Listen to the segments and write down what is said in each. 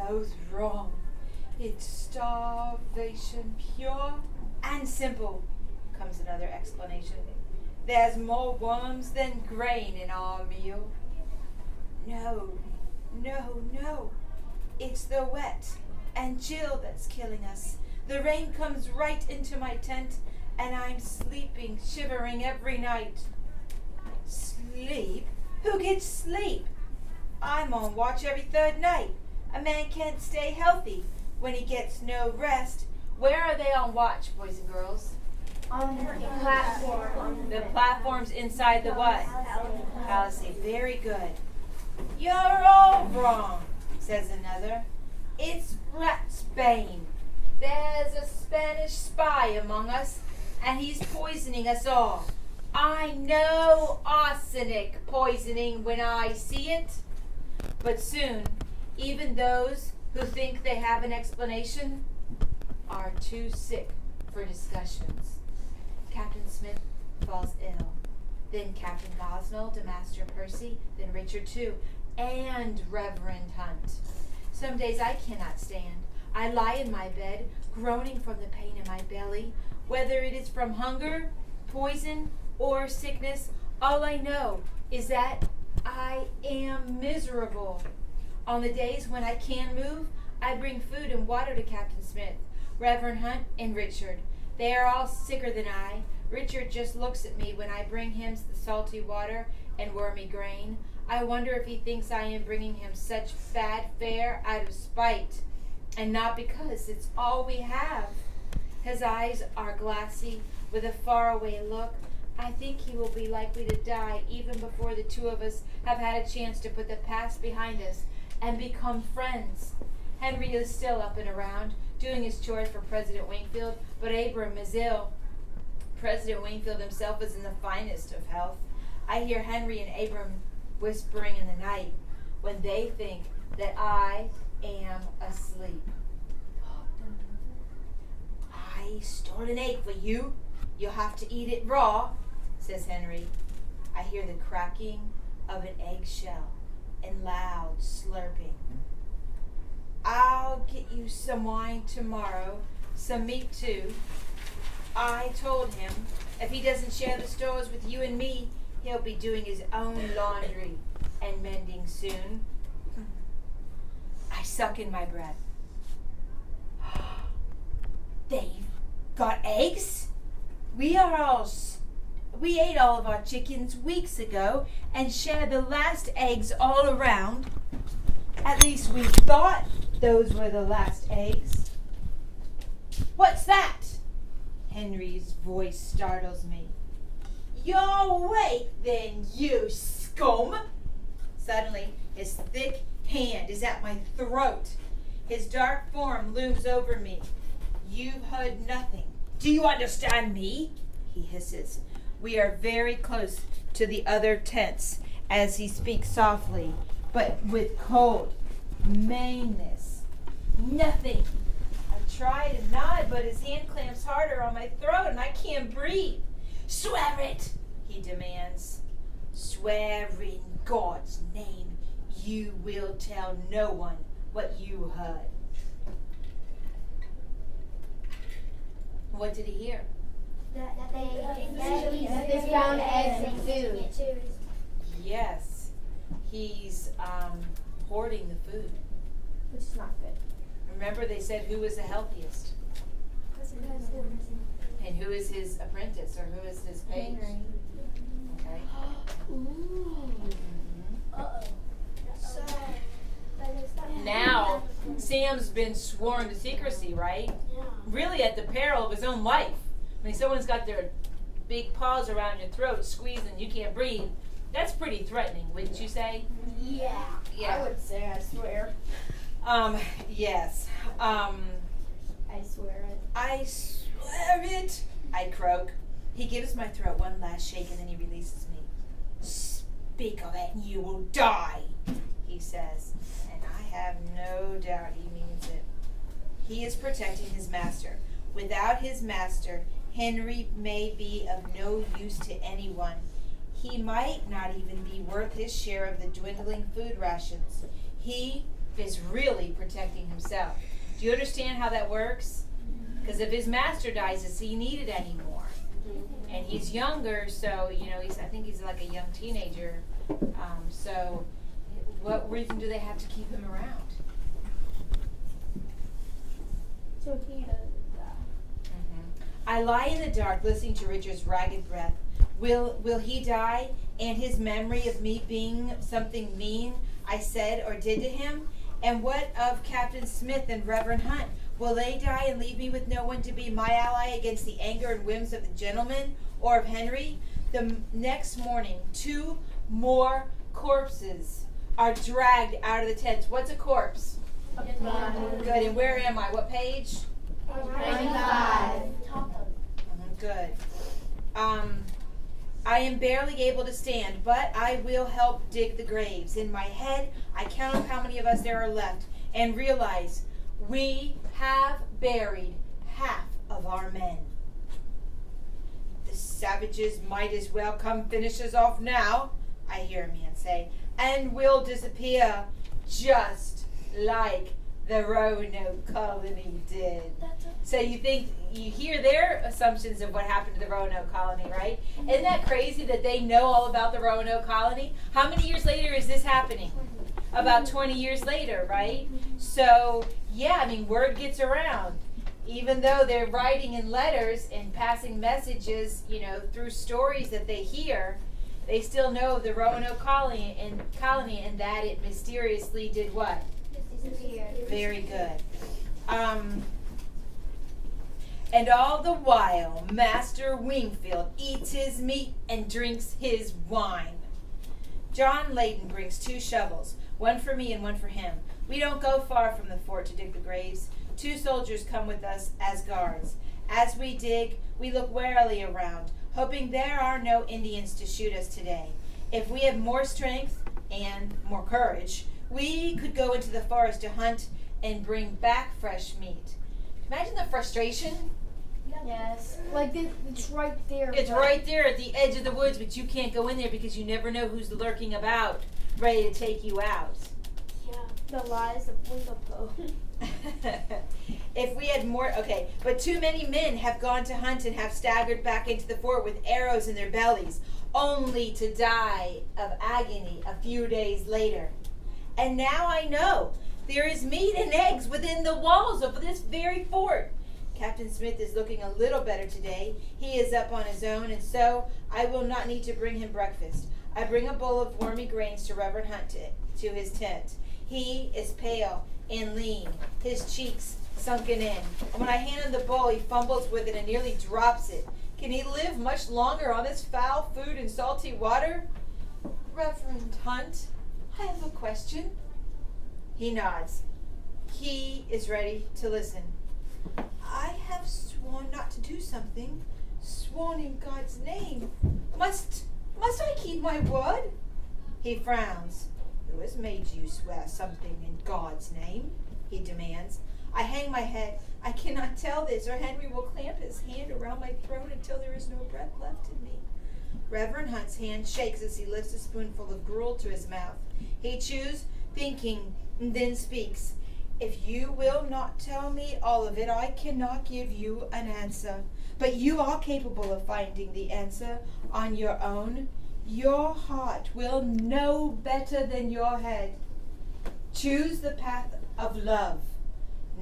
both wrong. It's starvation, pure and simple, comes another explanation. There's more worms than grain in our meal. No, no, no. It's the wet and chill that's killing us. The rain comes right into my tent, and I'm sleeping, shivering every night. Sleep? Who gets sleep? I'm on watch every third night. A man can't stay healthy when he gets no rest. Where are they on watch, boys and girls? On the platform. The platforms inside the what? Palisade. Very good. You're all wrong, says another. It's ratsbane. There's a Spanish spy among us, and he's poisoning us all. I know arsenic poisoning when I see it. But soon, even those who think they have an explanation are too sick for discussions. Captain Smith falls ill. Then Captain Gosnell to Master Percy, then Richard too, and Reverend Hunt. Some days I cannot stand. I lie in my bed, groaning from the pain in my belly. Whether it is from hunger, poison, or sickness, all I know is that I am miserable. On the days when I can move, I bring food and water to Captain Smith, Reverend Hunt, and Richard. They are all sicker than I. Richard just looks at me when I bring him the salty water and wormy grain. I wonder if he thinks I am bringing him such bad fare out of spite, and not because it's all we have. His eyes are glassy, with a faraway look. I think he will be likely to die even before the two of us have had a chance to put the past behind us and become friends. Henry is still up and around, doing his chores for President Wingfield, but Abram is ill. President Wingfield himself is in the finest of health. I hear Henry and Abram whispering in the night when they think that I am asleep. I stole an egg for you. You'll have to eat it raw, says Henry. I hear the cracking of an eggshell and loud slurping. I'll get you some wine tomorrow, some meat too. I told him if he doesn't share the stores with you and me, he'll be doing his own laundry and mending soon. I suck in my breath. They've got eggs? We ate all of our chickens weeks ago and shared the last eggs all around. At least we thought those were the last eggs. What's that? Henry's voice startles me. You're awake then, you scum! Suddenly, his thick hand is at my throat. His dark form looms over me. You've heard nothing. Do you understand me? He hisses. We are very close to the other tents as he speaks softly, but with cold meanness. Nothing. I try to nod, but his hand clamps harder on my throat and I can't breathe. Swear it, he demands. Swear in God's name you will tell no one what you heard. What did he hear? That they found eggs and food. Yes, he's hoarding the food. Which is not good. Remember they said who was the healthiest? And who is his apprentice or who is his page? Okay. Ooh. Now, Sam's been sworn to secrecy, right? Really at the peril of his own life. When someone's got their big paws around your throat, squeezing, you can't breathe, that's pretty threatening, wouldn't you say? Yeah. I would say, I swear. Yes. I swear it. I swear it, I croak. He gives my throat one last shake and then he releases me. Speak of it and you will die, he says. And I have no doubt he means it. He is protecting his master. Without his master, Henry may be of no use to anyone. He might not even be worth his share of the dwindling food rations. He is really protecting himself. Do you understand how that works? Because if his master dies, does he need it anymore? And he's younger, so, I think he's like a young teenager. So what reason do they have to keep him around? So he doesn't die. I lie in the dark listening to Richard's ragged breath. Will he die, and his memory of me being something mean I said or did to him? And what of Captain Smith and Reverend Hunt? Will they die and leave me with no one to be my ally against the anger and whims of the gentleman or of Henry? The next morning, 2 more corpses are dragged out of the tents. What's a corpse? Good. And where am I? What page? 95. Good. I am barely able to stand, but I will help dig the graves. In my head, I count up how many of us there are left and realize we have buried half of our men. The savages might as well come finish us off now, I hear a man say, and we'll disappear just like the Roanoke colony did. So you hear their assumptions of what happened to the Roanoke colony, right? Isn't that crazy that they know all about the Roanoke colony? How many years later is this happening? About 20 years later, right? So, word gets around. Even though they're writing in letters and passing messages, through stories that they hear, they still know the Roanoke colony and that it mysteriously did what? Very good. And all the while, Master Wingfield eats his meat and drinks his wine. John Layton brings 2 shovels, one for me and one for him. We don't go far from the fort to dig the graves. 2 soldiers come with us as guards. As we dig, we look warily around, hoping there are no Indians to shoot us today. If we have more strength and more courage, we could go into the forest to hunt and bring back fresh meat. Imagine the frustration. Yes. It's right there. It's right there at the edge of the woods, but you can't go in there because you never know who's lurking about, ready to take you out. Yeah. The lies of Wingapo. If we had more, but too many men have gone to hunt and have staggered back into the fort with arrows in their bellies, only to die of agony a few days later. And now I know there is meat and eggs within the walls of this very fort. Captain Smith is looking a little better today. He is up on his own, and so I will not need to bring him breakfast. I bring a bowl of wormy grains to Reverend Hunt to his tent. He is pale and lean, his cheeks sunken in. And when I hand him the bowl, he fumbles with it and nearly drops it. Can he live much longer on this foul food and salty water? Reverend Hunt, I have a question. He nods. He is ready to listen. I have sworn not to do something. Sworn in God's name. Must I keep my word? He frowns. Who has made you swear something in God's name? He demands. I hang my head. I cannot tell this, or Henry will clamp his hand around my throat until there is no breath left in me. Reverend Hunt's hand shakes as he lifts a spoonful of gruel to his mouth. He chews, thinking, and then speaks. If you will not tell me all of it, I cannot give you an answer. But you are capable of finding the answer on your own. Your heart will know better than your head. Choose the path of love,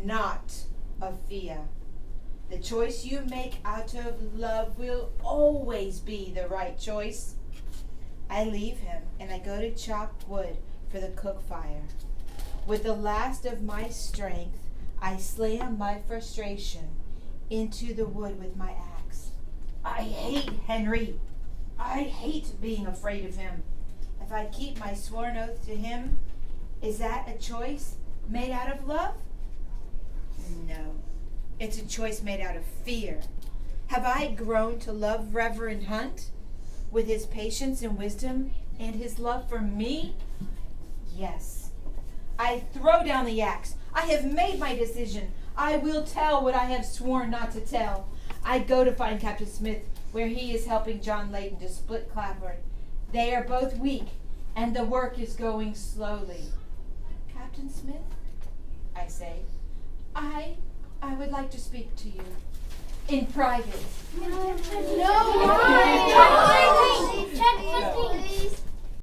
not of fear. The choice you make out of love will always be the right choice. I leave him and I go to chop wood for the cook fire. With the last of my strength, I slam my frustration into the wood with my axe. I hate Henry. I hate being afraid of him. If I keep my sworn oath to him, is that a choice made out of love? No. It's a choice made out of fear. Have I grown to love Reverend Hunt with his patience and wisdom and his love for me? Yes. I throw down the axe. I have made my decision. I will tell what I have sworn not to tell. I go to find Captain Smith, where he is helping John Layton to split Clapboard. They are both weak, and the work is going slowly. Captain Smith, I say, I would like to speak to you in private. No,